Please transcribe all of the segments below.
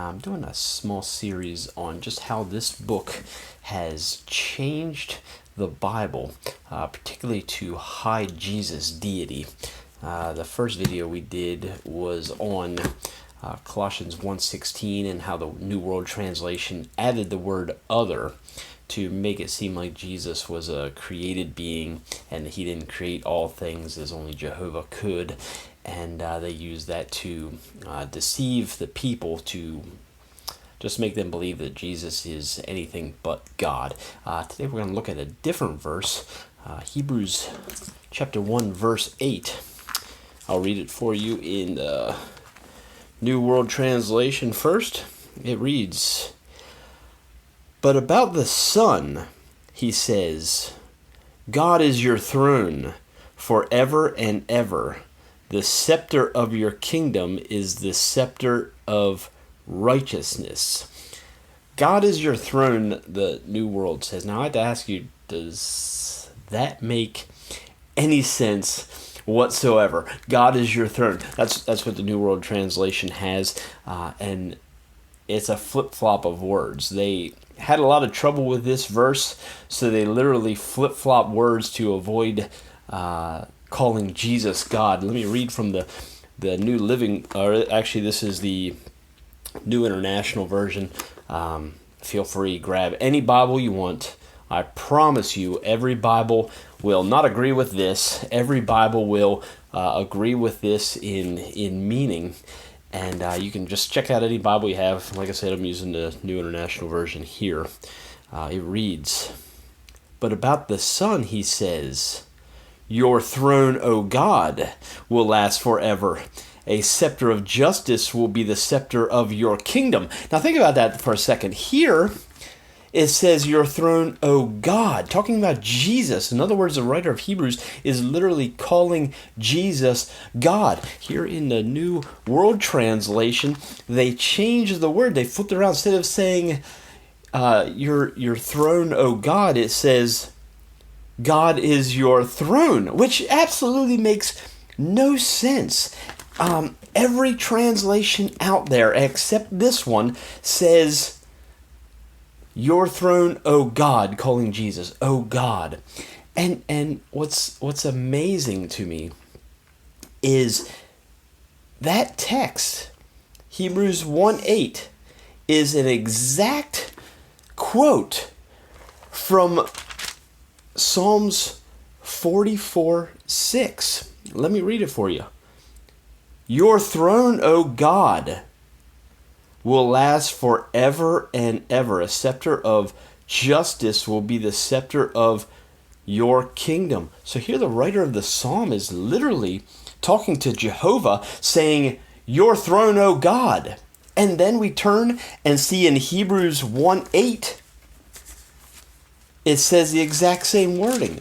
I'm doing a small series on just how this book has changed the Bible, particularly to hide Jesus' deity. The first video we did was on Colossians 1:16 and how the New World Translation added the word other to make it seem like Jesus was a created being and that he didn't create all things as only Jehovah could. And they use that to deceive the people, to just make them believe that Jesus is anything but God. Today we're going to look at a different verse, Hebrews chapter 1, verse 8. I'll read it for you in the New World Translation first. It reads, "But about the Son, he says, God is your throne forever and ever. The scepter of your kingdom is the scepter of righteousness." God is your throne, the New World says. Now I have to ask you, does that make any sense whatsoever? God is your throne. That's what the New World Translation has, and it's a flip-flop of words. They had a lot of trouble with this verse, so they literally flip-flop words to avoid calling Jesus God. Let me read from the New Living, or actually this is the New International Version. Feel free, grab any Bible you want. I promise you, every Bible will not agree with this. Every Bible will agree with this in meaning. And you can just check out any Bible you have. Like I said, I'm using the New International Version here. It reads, "But about the Son, he says, your throne, O God, will last forever. A scepter of justice will be the scepter of your kingdom." Now think about that for a second. Here, it says, your throne, O God, talking about Jesus. In other words, the writer of Hebrews is literally calling Jesus God. Here in the New World Translation, they changed the word. They flipped it around. Instead of saying, your throne, O God, it says, God is your throne, which absolutely makes no sense. Every translation out there, except this one, says, your throne, O God, calling Jesus, O God. And what's amazing to me is that text, Hebrews 1:8, is an exact quote from Psalms 44:6. Let me read it for you. Your throne, O God, will last forever and ever. A scepter of justice will be the scepter of your kingdom. So here the writer of the psalm is literally talking to Jehovah, saying, your throne, O God. And then we turn and see in Hebrews 1:8, it says the exact same wording.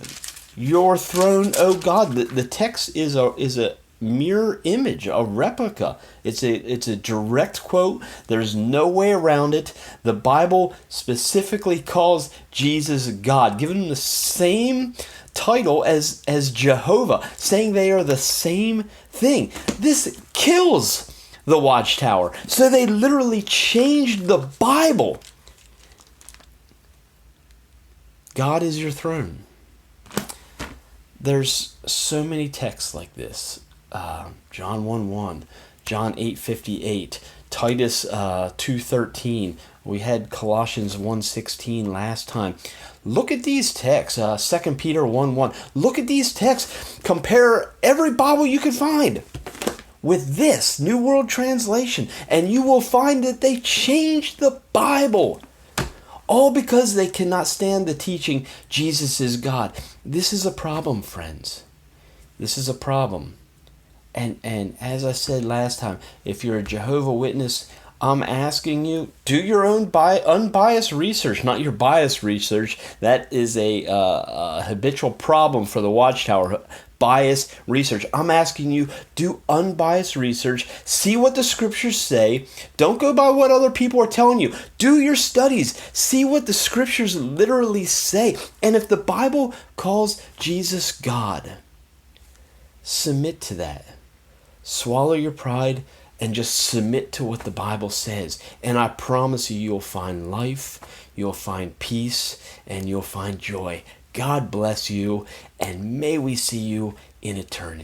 Your throne, O God. The text is a mirror image, a replica. It's a direct quote. There's no way around it. The Bible specifically calls Jesus God, giving him the same title as Jehovah, saying they are the same thing. This kills the Watchtower. So they literally changed the Bible. God is your throne. There's so many texts like this. John 1:1, John 8:58, Titus 2:13. We had Colossians 1:16 last time. Look at these texts. 2 Peter 1:1. Look at these texts. Compare every Bible you can find with this New World Translation, and you will find that they changed the Bible. All because they cannot stand the teaching Jesus is God. This is a problem, friends. This is a problem. And as I said last time, if you're a Jehovah Witness, I'm asking you, do your own unbiased research, not your biased research. That is a habitual problem for the Watchtower. Biased research. I'm asking you, do unbiased research. See what the scriptures say. Don't go by what other people are telling you. Do your studies. See what the scriptures literally say. And if the Bible calls Jesus God, submit to that. Swallow your pride and just submit to what the Bible says. And I promise you, you'll find life, you'll find peace, and you'll find joy. God bless you, and may we see you in eternity.